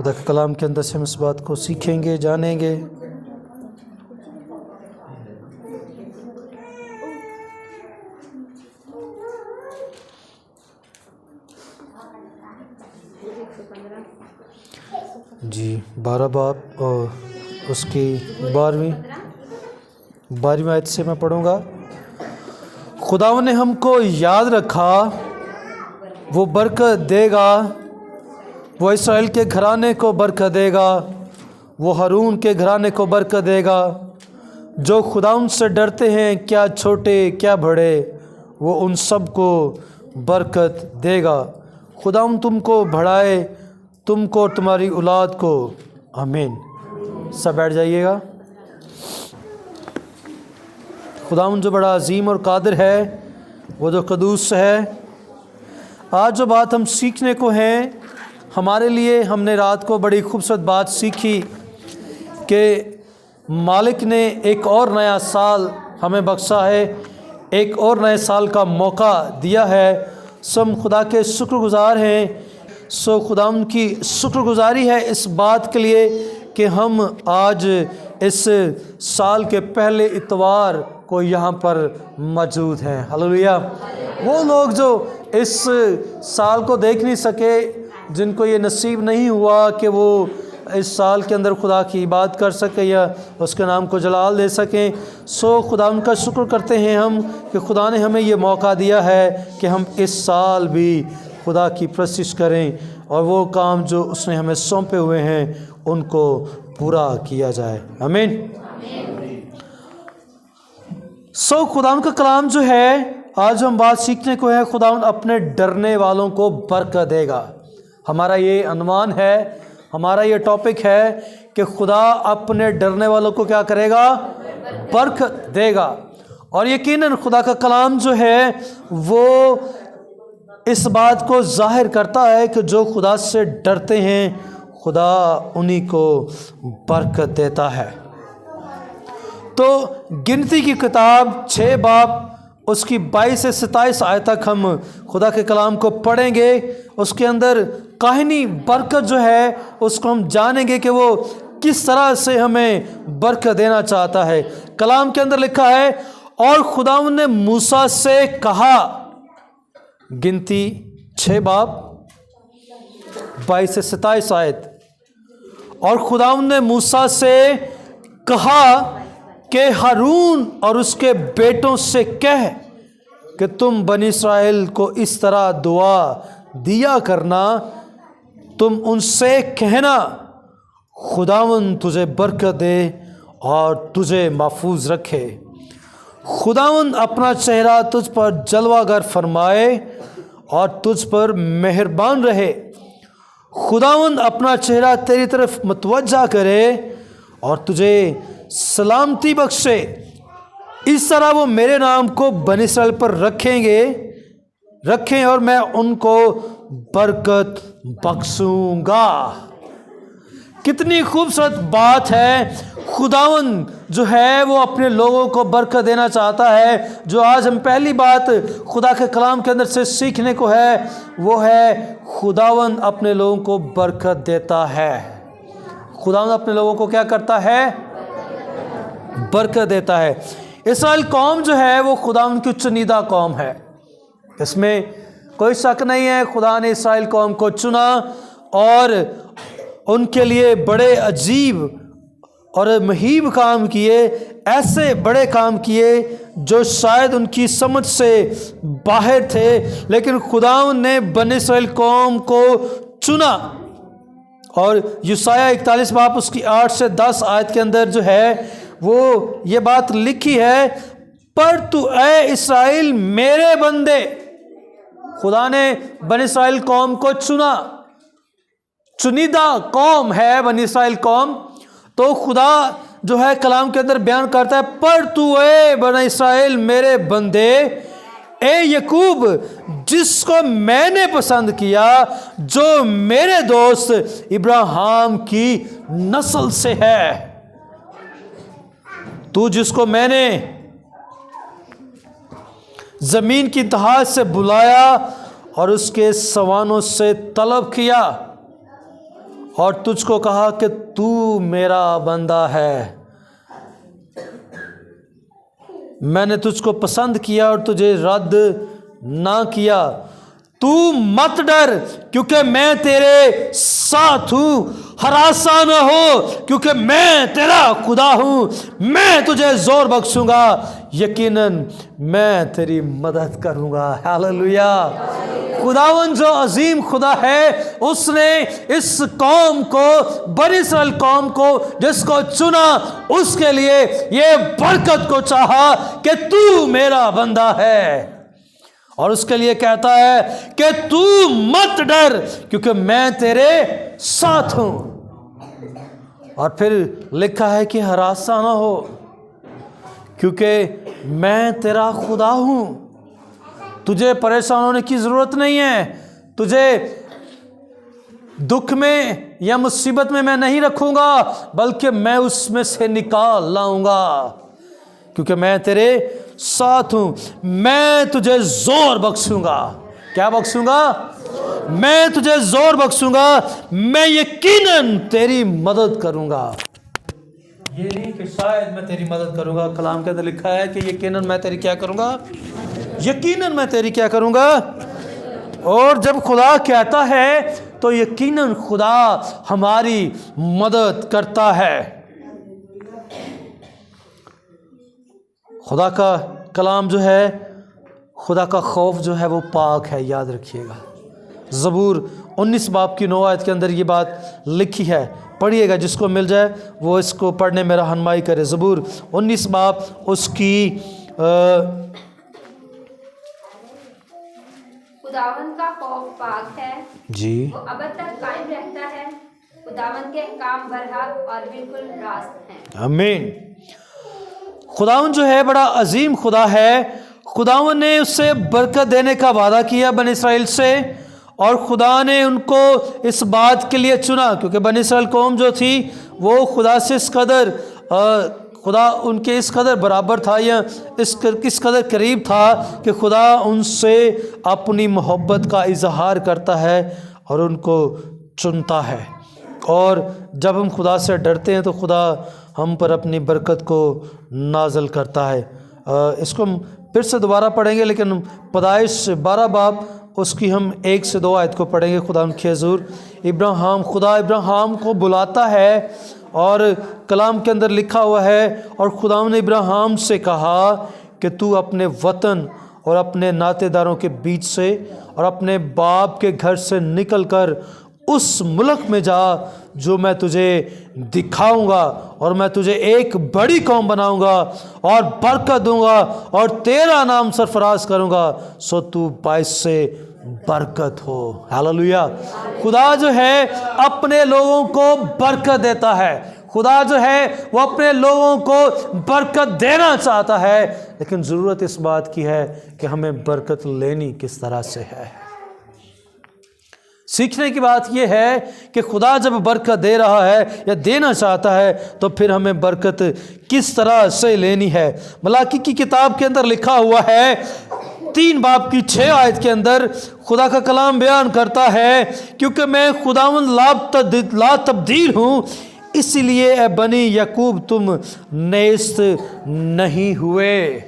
खुदा के कलाम के अंदर से हम इस बात को सीखेंगे, जानेंगे। जी 12 बाब और उसकी 12वीं आयत से मैं पढ़ूँगा। खुदावंद ने हमको याद रखा, वो बरकत देगा, वो इसराइल के घराने को बरकत देगा, वो हारून के घराने को बरकत देगा। जो खुदावंद से डरते हैं, क्या छोटे क्या बड़े, वो उन सब को बरकत देगा। खुदावंद तुमको बढ़ाए, तुमको और तुम्हारी औलाद को। आमीन। सब बैठ जाइएगा। खुदावंद जो बड़ा अजीम और कादिर है, वो जो कदूस है। आज जो बात हम सीखने को हैं, हमारे लिए हमने रात को बड़ी खूबसूरत बात सीखी कि मालिक ने एक और नया साल हमें बख्शा है, एक और नए साल का मौका दिया है। सो हम खुदा के शुक्रगुजार हैं। सो खुदावंद की शुक्रगुजारी है इस बात के लिए कि हम आज इस साल के पहले इतवार को यहाँ पर मौजूद हैं। हालेलुया। वो लोग जो इस साल को देख नहीं सके, जिनको ये नसीब नहीं हुआ कि वो इस साल के अंदर खुदा की इबादत कर सके या उसके नाम को जलाल दे सकें, सो खुदा उनका शुक्र करते हैं हम कि खुदा ने हमें ये मौका दिया है कि हम इस साल भी खुदा की प्रस्तिश करें और वो काम जो उसने हमें सौंपे हुए हैं उनको पूरा किया जाए। आमीन। सो खुदावंद का कलाम जो है, आज हम बात सीखने को है, खुदावंद अपने डरने वालों को बरकत देगा। हमारा ये अनुमान है, हमारा ये टॉपिक है कि खुदा अपने डरने वालों को क्या करेगा? बरकत देगा। और यकीनन खुदा का कलाम जो है वो इस बात को जाहिर करता है कि जो खुदा से डरते हैं, खुदा उन्हीं को बरकत देता है। तो गिनती की किताब 6 बाब उसकी 22 से 27 आयत तक हम खुदा के कलाम को पढ़ेंगे। उसके अंदर काहिनी बरकत जो है उसको हम जानेंगे कि वो किस तरह से हमें बरकत देना चाहता है। कलाम के अंदर लिखा है, और खुदावंद ने मूसा से कहा। गिनती 6 बाब 22 से 27 आयत। और खुदावंद ने मूसा से कहा कि हारून और उसके बेटों से कह कि तुम बनी इस्राएल को इस तरह दुआ दिया करना, तुम उनसे कहना, खुदावंद तुझे बरकत दे और तुझे महफूज रखे। खुदावंद अपना चेहरा तुझ पर जलवागर फरमाए और तुझ पर मेहरबान रहे। खुदावंद अपना चेहरा तेरी तरफ मतवज्जा करे और तुझे सलामती बख्शे। इस तरह वो मेरे नाम को बनी इस्राएल पर रखें और मैं उनको बरकत बख्शूंगा। कितनी खूबसूरत बात है। खुदावंद जो है वो अपने लोगों को बरकत देना चाहता है। जो आज हम पहली बात खुदा के कलाम के अंदर से सीखने को है, वो है खुदावंद अपने लोगों को बरकत देता है। खुदावंद अपने लोगों को क्या करता है? बरकत देता है। इस्राएल कौम जो है वो खुदावंद की चुनिंदा कौम है, इसमें कोई शक नहीं है। खुदा ने इस्राएल कौम को चुना और उनके लिए बड़े अजीब और महीब काम किए, ऐसे बड़े काम किए जो शायद उनकी समझ से बाहर थे, लेकिन खुदावंद ने बनी इस्राएल कौम को चुना। और यशायाह 41 बाब उसकी 8 से 10 आयत के अंदर जो है वो ये बात लिखी है, पर तू ऐ इस्राएल मेरे बंदे। खुदा ने बनी इस्राएल कौम को चुना, चुनिंदा कौम है बनी इस्राएल कौम। तो खुदा जो है कलाम के अंदर बयान करता है, पर तू ऐ बनी इस्राएल मेरे बंदे, ए यकूब जिसको मैंने पसंद किया, जो मेरे दोस्त इब्राहिम की नस्ल से है। तू जिसको मैंने जमीन की तह से बुलाया और उसके सवानों से तलब किया और तुझको कहा कि तू मेरा बंदा है, मैंने तुझको पसंद किया और तुझे रद्द ना किया। तू मत डर क्योंकि मैं तेरे साथ हूँ, हरासा न हो क्योंकि मैं तेरा खुदा हूँ, मैं तुझे जोर बख्शूंगा, यकीनन मैं तेरी मदद करूँगा। हालेलुया। खुदावन जो अजीम खुदा है, उसने इस कौम को, बनी इस्राएल कौम को जिसको चुना, उसके लिए ये बरकत को चाहा कि तू मेरा बंदा है, और उसके लिए कहता है कि तू मत डर क्योंकि मैं तेरे साथ हूं। और फिर लिखा है कि हरासा ना हो क्योंकि मैं तेरा खुदा हूं। तुझे परेशान होने की जरूरत नहीं है, तुझे दुख में या मुसीबत में मैं नहीं रखूंगा, बल्कि मैं उसमें से निकाल लाऊंगा क्योंकि मैं तेरे साथ हूं। मैं तुझे जोर बख्शूंगा। क्या बख्शूंगा? मैं तुझे जोर बख्शूंगा, मैं यकीनन तेरी मदद करूंगा। ये नहीं कि शायद मैं तेरी मदद करूंगा, कलाम के अंदर लिखा है कि यकीनन मैं तेरी क्या करूंगा, यकीनन मैं तेरी क्या करूंगा। और जब खुदा कहता है तो यकीनन खुदा हमारी मदद करता है। खुदा का कलाम जो है, खुदा का खौफ जो है वो पाक है, याद रखिएगा। ज़बूर 19 बाब की 9 आयत के अंदर ये बात लिखी है, पढ़िएगा, जिसको मिल जाए वो इसको पढ़ने में रहनुमाई करे। ज़बूर 19 बाब उसकी खुदावंद का खौफ पाक है जी, वो अब तक कायम रहता है, खुदावंद के काम बरहक और बिल्कुल रास्त हैं। आमीन। खुदावन जो है बड़ा अजीम खुदा है। खुदावन ने उससे बरकत देने का वादा किया बनी इस्राएल से, और खुदा ने उनको इस बात के लिए चुना क्योंकि बनी इस्राएल कौम जो थी वो खुदा से इस कदर खुदा उनके इस कदर बराबर था या इस कदर करीब था कि खुदा उनसे अपनी मोहब्बत का इजहार करता है और उनको चुनता है। और जब हम खुदा से डरते हैं तो खुदा हम पर अपनी बरकत को नाज़िल करता है। इसको हम फिर से दोबारा पढ़ेंगे, लेकिन पैदाइश 12 बाब उसकी हम 1 से 2 आयत को पढ़ेंगे। खुदा के हज़ूर खुदा इब्राहिम को बुलाता है और कलाम के अंदर लिखा हुआ है, और खुदा ने इब्राहिम से कहा कि तू अपने वतन और अपने नातेदारों के बीच से और अपने बाप के घर से निकल कर उस मुल्क में जा जो मैं तुझे दिखाऊंगा, और मैं तुझे एक बड़ी कौम बनाऊंगा और बरकत दूंगा और तेरा नाम सरफराज करूंगा, सो तू बाइस से बरकत हो। हालेलुया। खुदा जो है अपने लोगों को बरकत देता है। खुदा जो है वो अपने लोगों को बरकत देना चाहता है, लेकिन ज़रूरत इस बात की है कि हमें बरकत लेनी किस तरह से है। सीखने की बात यह है कि खुदा जब बरकत दे रहा है या देना चाहता है तो फिर हमें बरकत किस तरह से लेनी है। मलाकी की किताब के अंदर लिखा हुआ है 3 बाब की 6 आयत के अंदर खुदा का कलाम बयान करता है, क्योंकि मैं खुदावंद ला तब्दील हूँ, इसलिए ए बनी याकूब तुम नेस्त नहीं हुए।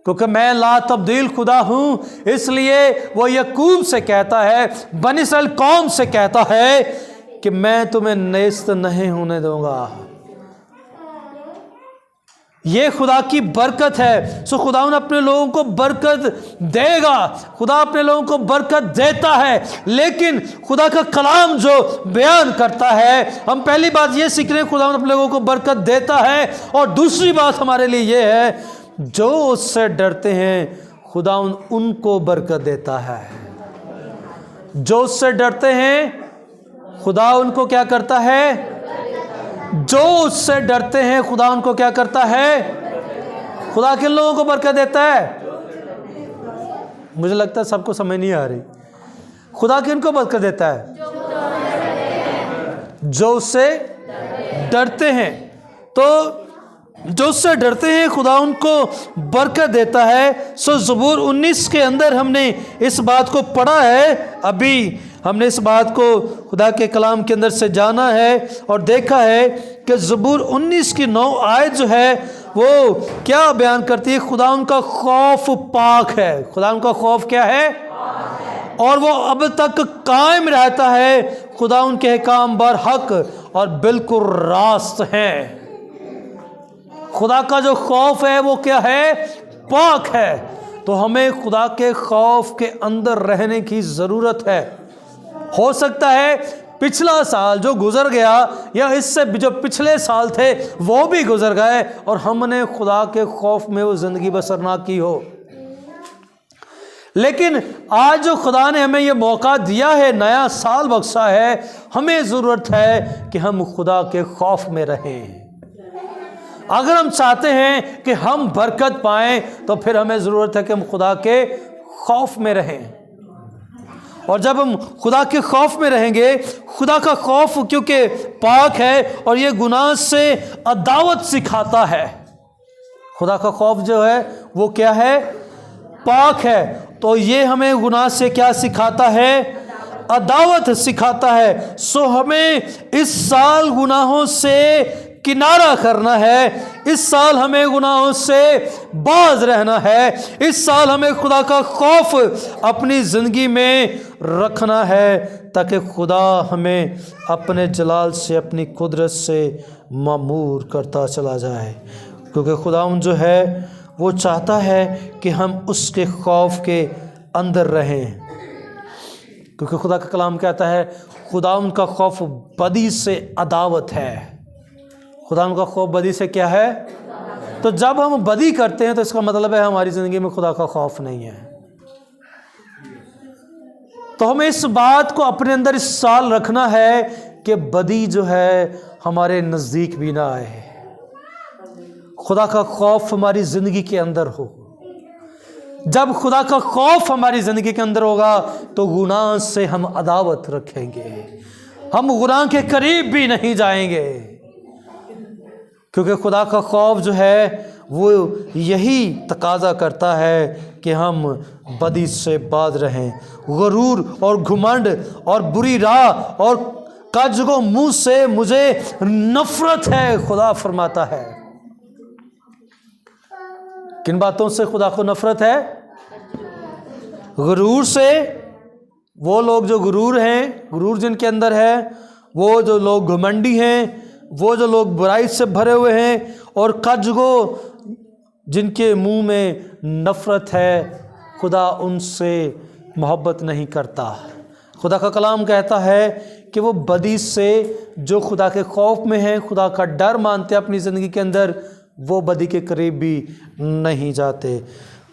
क्योंकि मैं ला तब्दील खुदा हूँ, इसलिए वो याकूब से कहता है, बनी इस्राएल कौम से कहता है कि मैं तुम्हें नेस्त नहीं होने दूंगा। ये खुदा की बरकत है। सो खुदा अपने लोगों को बरकत देगा, खुदा अपने लोगों को बरकत देता है, लेकिन खुदा का कलाम जो बयान करता है, हम पहली बात ये सीख रहे हैं, खुदा अपने लोगों को बरकत देता है। और दूसरी बात हमारे लिए ये है, जो उससे डरते हैं खुदा उनको बरकत देता है। जो उससे डरते हैं खुदा उनको क्या करता है? जो उससे डरते हैं खुदा उनको क्या करता है? खुदा किन लोगों को बरकत देता है? मुझे लगता है सबको समझ नहीं आ रही। खुदा किनको बरकत देता है? जो उससे डरते हैं। तो जो उससे डरते हैं खुदा उनको बरकत देता है। सो ज़बूर 19 के अंदर हमने इस बात को पढ़ा है। अभी हमने इस बात को खुदा के कलाम के अंदर से जाना है और देखा है कि ज़बूर 19 की 9 आयत जो है वो क्या बयान करती है? खुदा उनका खौफ पाक है। खुदा उनका खौफ क्या है? और वो अब तक कायम रहता है। खुदा उनके अहकाम बरहक और बिल्कुल रास्त हैं। खुदा का जो खौफ है वो क्या है? पाक है। तो हमें खुदा के खौफ के अंदर रहने की ज़रूरत है। हो सकता है पिछला साल जो गुजर गया या इससे जो पिछले साल थे वो भी गुजर गए और हमने खुदा के खौफ में वो ज़िंदगी बसर ना की हो, लेकिन आज जो खुदा ने हमें ये मौका दिया है, नया साल बख्शा है, हमें ज़रूरत है कि हम खुदा के खौफ में रहें। अगर हम चाहते हैं कि हम बरकत पाएं तो फिर हमें ज़रूरत है कि हम खुदा के खौफ में रहें। और जब हम खुदा के खौफ में रहेंगे, खुदा का खौफ क्योंकि पाक है और ये गुनाह से अदावत सिखाता है। खुदा का खौफ जो है वो क्या है? पाक है। तो ये हमें गुनाह से क्या सिखाता है? अदावत सिखाता है। सो हमें इस साल गुनाहों से किनारा करना है। इस साल हमें गुनाहों से बाज रहना है। इस साल हमें खुदा का खौफ अपनी ज़िंदगी में रखना है ताकि खुदा हमें अपने जलाल से, अपनी कुदरत से मामूर करता चला जाए। क्योंकि खुदावंद जो है वो चाहता है कि हम उसके खौफ के अंदर रहें। क्योंकि खुदा का कलाम कहता है खुदावंद का खौफ बदी से अदावत है। खुदावंद का खौफ बदी से क्या है? तो जब हम बदी करते हैं तो इसका मतलब है हमारी ज़िंदगी में खुदा का खौफ नहीं है। तो हमें इस बात को अपने अंदर इस साल रखना है कि बदी जो है हमारे नज़दीक भी ना आए। खुदा का खौफ हमारी ज़िंदगी के अंदर हो। जब खुदा का खौफ हमारी ज़िंदगी के अंदर होगा तो गुनाह से हम अदावत रखेंगे, हम गुनाह के करीब भी नहीं जाएंगे। क्योंकि खुदा का खौफ जो है वो यही तकाजा करता है कि हम बदी से बाज रहें। गुरूर और घुमंड और बुरी राह और कजगो मुँह से मुझे नफरत है, खुदा फरमाता है। किन बातों से खुदा को नफरत है? गुरूर से। वो लोग जो गुरूर हैं, गुरूर जिनके अंदर है, वो जो लोग घमंडी हैं, वो जो लोग बुराई से भरे हुए हैं, और कजगो जिनके मुंह में नफरत है, खुदा उनसे मोहब्बत नहीं करता। खुदा का कलाम कहता है कि वो बदी से, जो खुदा के खौफ में हैं, खुदा का डर मानते हैं अपनी ज़िंदगी के अंदर, वो बदी के करीब भी नहीं जाते।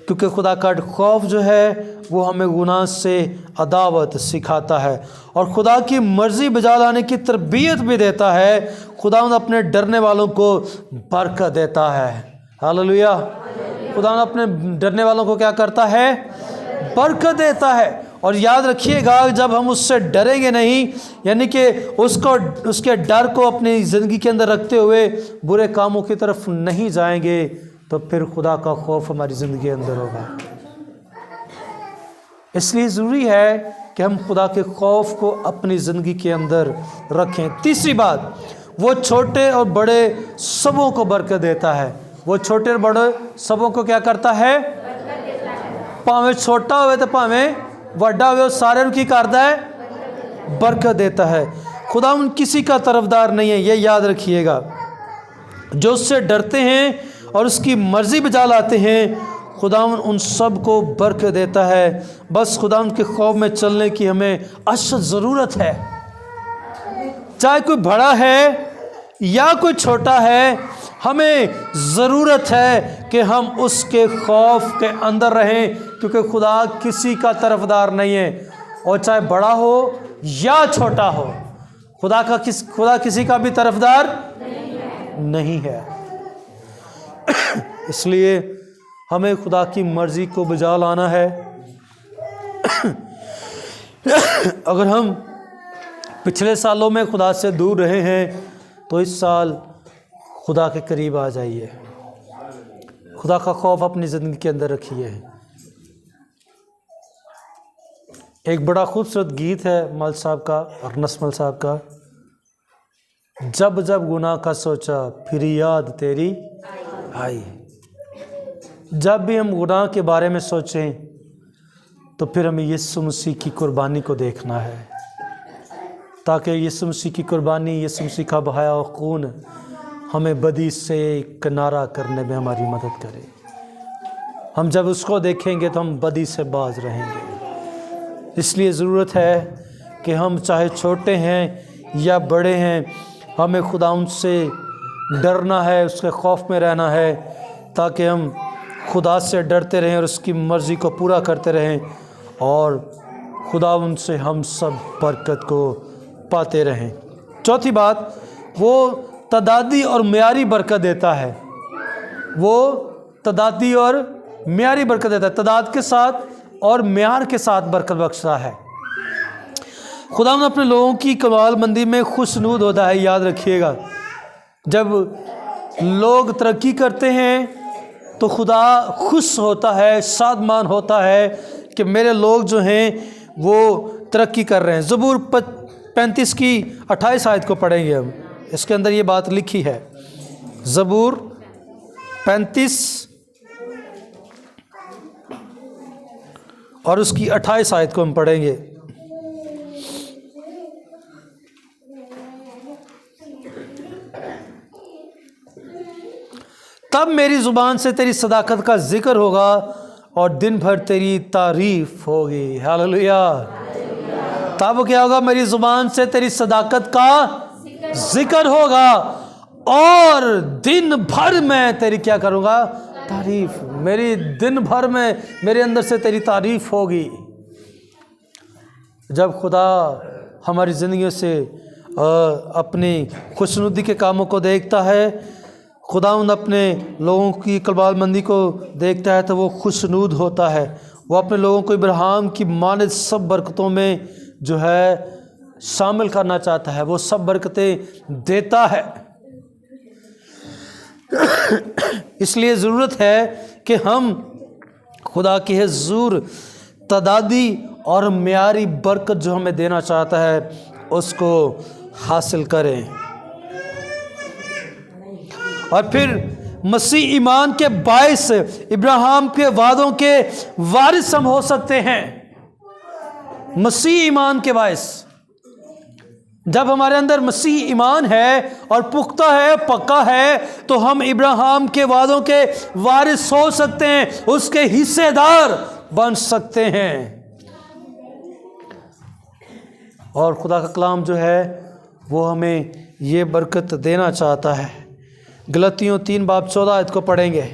क्योंकि खुदा का खौफ जो है वो हमें गुनाह से अदावत सिखाता है और खुदा की मर्ज़ी बजा लाने की तरबियत भी देता है। खुदा अपने डरने वालों को बरकत देता है। हालेलुया। खुदा अपने डरने वालों को क्या करता है? बरकत देता है। और याद रखिएगा, जब हम उससे डरेंगे नहीं, यानी कि उसके डर को अपनी ज़िंदगी के अंदर रखते हुए बुरे कामों की तरफ नहीं जाएंगे, तो फिर खुदा का खौफ हमारी ज़िंदगी के अंदर होगा। इसलिए ज़रूरी है कि हम खुदा के खौफ को अपनी ज़िंदगी के अंदर रखें। तीसरी बात, वो छोटे और बड़े सबों को बरकत देता है। वो छोटे और बड़े सबों को क्या करता है? भावें छोटा हुए तो भावें वड्डा हुए, सारे की करता है? बरकत देता है। खुदा उन किसी का तरफदार नहीं है, ये याद रखिएगा। जो उससे डरते हैं और उसकी मर्ज़ी बजा लाते हैं, खुदा उन सब को बरकत देता है। बस खुदा के खौफ में चलने की हमें अशद ज़रूरत है। चाहे कोई बड़ा है या कोई छोटा है, हमें ज़रूरत है कि हम उसके खौफ के अंदर रहें, क्योंकि खुदा किसी का तरफदार नहीं है। और चाहे बड़ा हो या छोटा हो, खुदा किसी का भी तरफदार नहीं है। इसलिए हमें खुदा की मर्ज़ी को बजा लाना है। अगर हम पिछले सालों में खुदा से दूर रहे हैं तो इस साल खुदा के करीब आ जाइए। खुदा का खौफ अपनी ज़िंदगी के अंदर रखिए। एक बड़ा खूबसूरत गीत है मल साहब का और नस्मल साहब का, जब जब गुनाह का सोचा फिर याद तेरी आई। जब भी हम गुनाह के बारे में सोचें तो फिर हमें यीशु मसीह की कुर्बानी को देखना है, ताकि यीशु मसीह की कुर्बानी, यीशु मसीह का बहाया हुआ खून हमें बदी से किनारा करने में हमारी मदद करे। हम जब उसको देखेंगे तो हम बदी से बाज रहेंगे। इसलिए ज़रूरत है कि हम चाहे छोटे हैं या बड़े हैं, हमें खुदावंद से डरना है, उसके खौफ में रहना है, ताकि हम खुदा से डरते रहें और उसकी मर्ज़ी को पूरा करते रहें और खुदावंद से हम सब बरकत को पाते रहें। चौथी बात, वो तदादी और म्यारी बरकत देता है। वो तदादी और म्यारी बरकत देता है, तदाद के साथ और म्यार के साथ बरकत बख्शता है। खुदावंद अपने लोगों की कमालबंदी में खुशनूद होता है। याद रखिएगा, जब लोग तरक्की करते हैं तो खुदा खुश होता है, सादमान होता है कि मेरे लोग जो हैं वो तरक्की कर रहे हैं। ज़बूर 35 की 28 आयत को पढ़ेंगे हम, इसके अंदर ये बात लिखी है। ज़बूर 35 और उसकी 28 आयत को हम पढ़ेंगे। तब मेरी ज़ुबान से तेरी सदाकत का जिक्र होगा और दिन भर तेरी तारीफ होगी। हालेलुया। तब क्या होगा? मेरी ज़ुबान से तेरी सदाकत का जिक्र होगा और दिन भर मैं तेरी क्या करूँगा? तारीफ। मेरी दिन भर में मेरे अंदर से तेरी तारीफ होगी। जब खुदा हमारी ज़िंदगी से अपनी खुशनुदी के कामों को देखता है, खुदावंद अपने लोगों की कबालबंदी को देखता है, तो वो खुशनूद होता है। वो अपने लोगों को इब्राहिम की मानद सब बरकतों में जो है शामिल करना चाहता है। वो सब बरकतें देता है। इसलिए ज़रूरत है कि हम खुदा की हुज़ूर तदादी और म्यारी बरकत जो हमें देना चाहता है उसको हासिल करें। और फिर मसीह ईमान के बायस इब्राहिम के वादों के वारिस हम हो सकते हैं। मसीह ईमान के बायस, जब हमारे अंदर मसीह ईमान है और पुख्ता है, पक्का है, तो हम इब्राहिम के वादों के वारिस हो सकते हैं, उसके हिस्सेदार बन सकते हैं। और खुदा का कलाम जो है वो हमें ये बरकत देना चाहता है। गलतियों 3 बाब 14 आयत को पढ़ेंगे।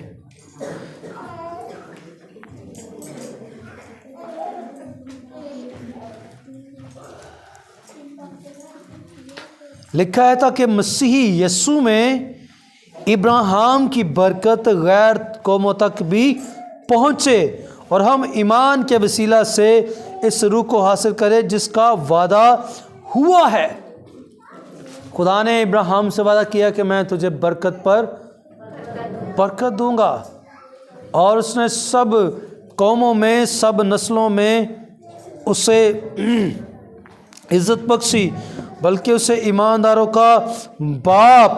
लिखा है ताकि मसीही यीशु में इब्राहिम की बरकत गैर कौमों तक भी पहुँचे और हम ईमान के वसीला से इस रूह को हासिल करें जिसका वादा हुआ है। खुदा ने इब्राहिम से वादा किया कि मैं तुझे बरकत पर बरकत दूंगा, और उसने सब कौमों में, सब नस्लों में उसे इज़्ज़त बख्शी, बल्कि उसे ईमानदारों का बाप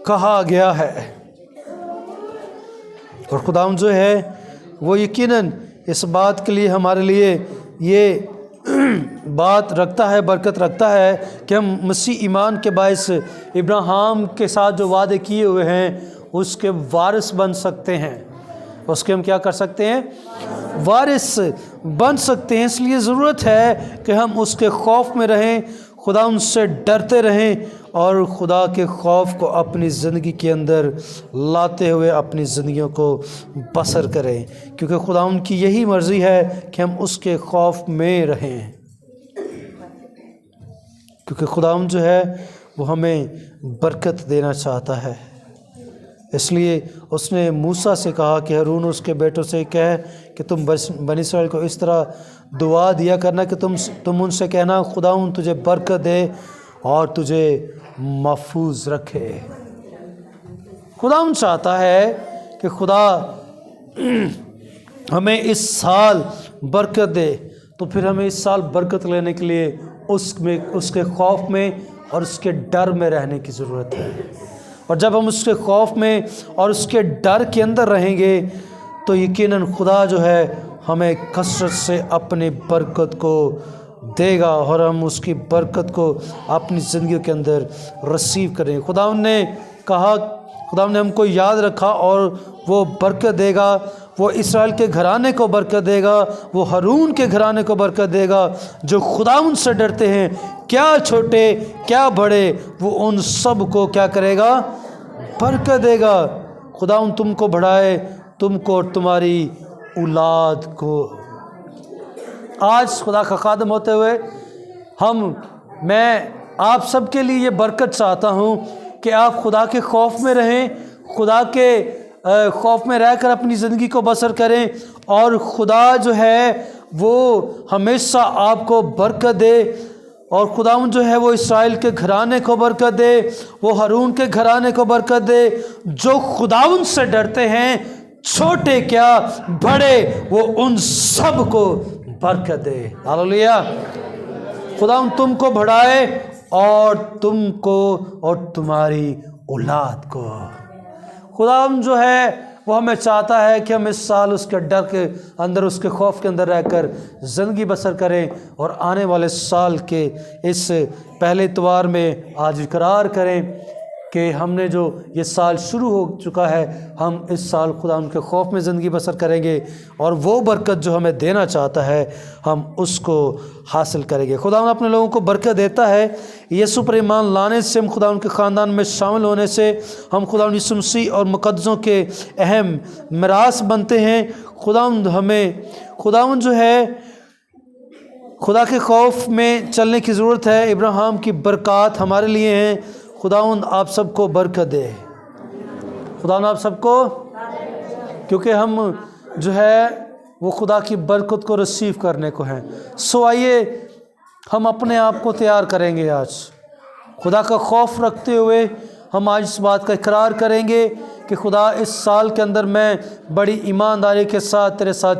कहा गया है। और खुदावंद जो है वो यकीनन इस बात के लिए हमारे लिए ये बात रखता है, बरकत रखता है कि हम मसीह ईमान के बायस इब्राहिम के साथ जो वादे किए हुए हैं उसके वारिस बन सकते हैं। उसके हम क्या कर सकते हैं? वारिस बन सकते हैं। इसलिए ज़रूरत है कि हम उसके खौफ में रहें, खुदा उनसे डरते रहें और खुदा के खौफ को अपनी ज़िंदगी के अंदर लाते हुए अपनी ज़िंदगियों को बसर करें, क्योंकि खुदा उनकी यही मर्ज़ी है कि हम उसके खौफ में रहें। क्योंकि खुदा जो है वो हमें बरकत देना चाहता है। इसलिए उसने मूसा से कहा कि हारून उसके बेटों से कह कि तुम बनी इस्राएल को इस तरह दुआ दिया करना कि तुम उनसे कहना खुदा तुझे बरकत दे और तुझे महफूज रखे। खुदा चाहता है कि खुदा हमें इस साल बरकत दे, तो फिर हमें इस साल बरकत लेने के लिए उसके खौफ में और उसके डर में रहने की ज़रूरत है। और जब हम उसके खौफ में और उसके डर के अंदर रहेंगे तो यकीनन खुदा जो है हमें कसरत से अपनी बरकत को देगा और हम उसकी बरकत को अपनी ज़िंदगी के अंदर रिसीव करेंगे। खुदा ने कहा, खुदा ने हमको याद रखा और वो बरकत देगा। वो इसराइल के घराने को बरकत देगा, वो हारून के घराने को बरकत देगा जो खुदा उनसे डरते हैं, क्या छोटे क्या बड़े, वो उन सब को क्या करेगा, बरकत देगा। खुदा तुमको बढ़ाए, तुमको और तुम्हारी औलाद को। आज खुदा का खादम होते हुए मैं आप सबके लिए ये बरकत चाहता हूँ कि आप खुदा के खौफ में रहें, खुदा के खौफ में रहकर अपनी ज़िंदगी को बसर करें और खुदा जो है वो हमेशा आपको बरकत दे। और खुदावंद जो है वो इसराइल के घराने को बरकत दे, वो हारून के घराने को बरकत दे। जो खुदावंद से डरते हैं, छोटे क्या बड़े, वो उन सब को बरकत दे। हालेलुया। खुदावंद तुमको बढ़ाए और तुमको और तुम्हारी औलाद को। खुदावंद जो है वो हमें चाहता है कि हम इस साल उसके डर के अंदर, उसके खौफ के अंदर रहकर ज़िंदगी बसर करें और आने वाले साल के इस पहले इतवार में आज इकरार करें कि हमने जो ये साल शुरू हो चुका है, हम इस साल खुदा उनके खौफ में ज़िंदगी बसर करेंगे और वो बरकत जो हमें देना चाहता है हम उसको हासिल करेंगे। खुदा अपने लोगों को बरकत देता है। यीशु पर ईमान लाने से, हम खुदा उनके ख़ानदान में शामिल होने से हम खुदा यीशु मसीह और मुक़द्दसों के अहम मिरास बनते हैं। खुदावंद जो है खुदा के खौफ में चलने की ज़रूरत है। इब्राहिम की बरक़ात हमारे लिए हैं। खुदावंद आप सबको बरकत दे। खुदावंद आप सबको, क्योंकि हम जो है वो खुदा की बरकत को रिसीव करने को हैं। सो आइए हम अपने आप को तैयार करेंगे। आज खुदा का खौफ रखते हुए हम आज इस बात का इकरार करेंगे कि खुदा इस साल के अंदर मैं बड़ी ईमानदारी के साथ तेरे साथ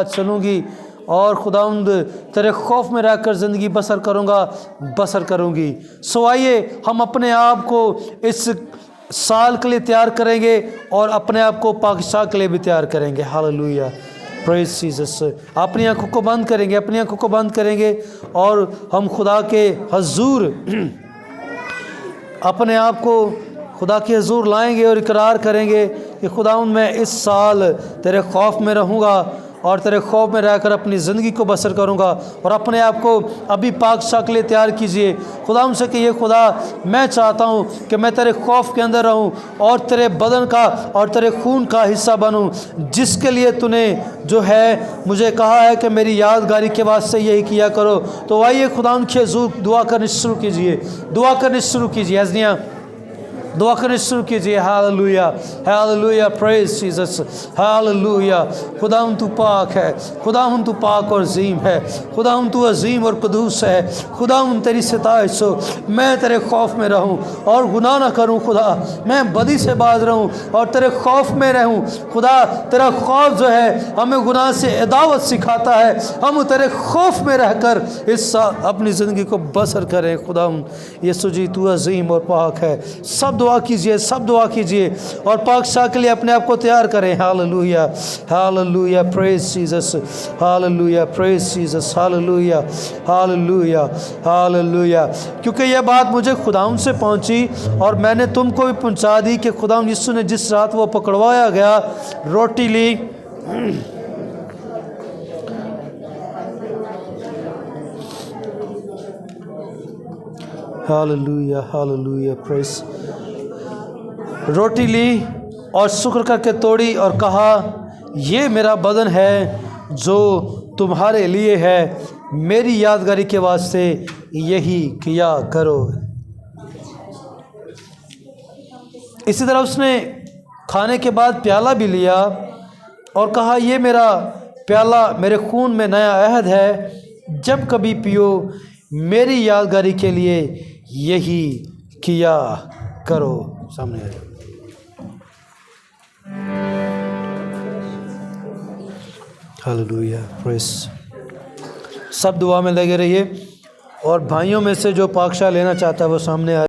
चलूँगी और खुदावंद तेरे खौफ में रहकर ज़िंदगी बसर करूँगी। सो आइए हम अपने आप को इस साल के लिए तैयार करेंगे और अपने आप को पाकशाह के लिए भी तैयार करेंगे। Hallelujah, praise Jesus. अपनी आंखों को बंद करेंगे और हम खुदा के हजूर अपने आप को खुदा के हजूर लाएंगे और इकरार करेंगे कि खुदावंद मैं इस साल तेरे खौफ में रहूँगा और तेरे खौफ में रहकर अपनी ज़िंदगी को बसर करूँगा। और अपने आप को अभी पाकशाह के लिए तैयार कीजिए। खुदा उनसे कि ये खुदा मैं चाहता हूँ कि मैं तेरे खौफ के अंदर रहूँ और तेरे बदन का और तेरे खून का हिस्सा बनूँ, जिसके लिए तूने जो है मुझे कहा है कि मेरी यादगारी के वास्ते यही किया करो। तो आइए खुदा उनके हजूर दुआ करनी शुरू कीजिए। हज़निया दुआ करने शुरू कीजिए। Hallelujah, hallelujah, praise Jesus, hallelujah. खुदावंद तू पाक है, खुदावंद तू पाक और अज़ीम है, खुदावंद तू अज़ीम और क़ुद्दूस है। खुदावंद तेरी सिताइश हो, मैं तेरे खौफ में रहूं और गुनाह ना करूं। खुदा मैं बदी से बाज रहूं और तेरे खौफ में रहूं। खुदा तेरा खौफ जो है हमें गुनाह से अदावत सिखाता है। हम तेरे खौफ में रहकर इस अपनी ज़िंदगी को बसर करें। खुदावंद यीशु जी तू अज़ीम और पाक है। सब दुआ कीजिए और पाकशाह के लिए अपने आप को तैयार करें। Hallelujah, hallelujah, praise Jesus, hallelujah, praise Jesus, hallelujah, hallelujah, hallelujah. क्योंकि यह बात मुझे खुदावंद से पहुंची और मैंने तुमको भी पहुंचा दी कि खुदावंद यीशु ने जिस रात वो पकड़वाया गया, रोटी ली, हालेलुया, हालेलुया, प्रेज़, रोटी ली और शुक्र करके तोड़ी और कहा ये मेरा बदन है जो तुम्हारे लिए है, मेरी यादगारी के वास्ते यही किया करो। इसी तरह उसने खाने के बाद प्याला भी लिया और कहा ये मेरा प्याला मेरे खून में नया अहद है, जब कभी पियो मेरी यादगारी के लिए यही किया करो। सामने आए। Hallelujah, praise. सब दुआ में लगे रहिए। और भाइयों में से जो पाकशाह लेना चाहता है वो सामने आ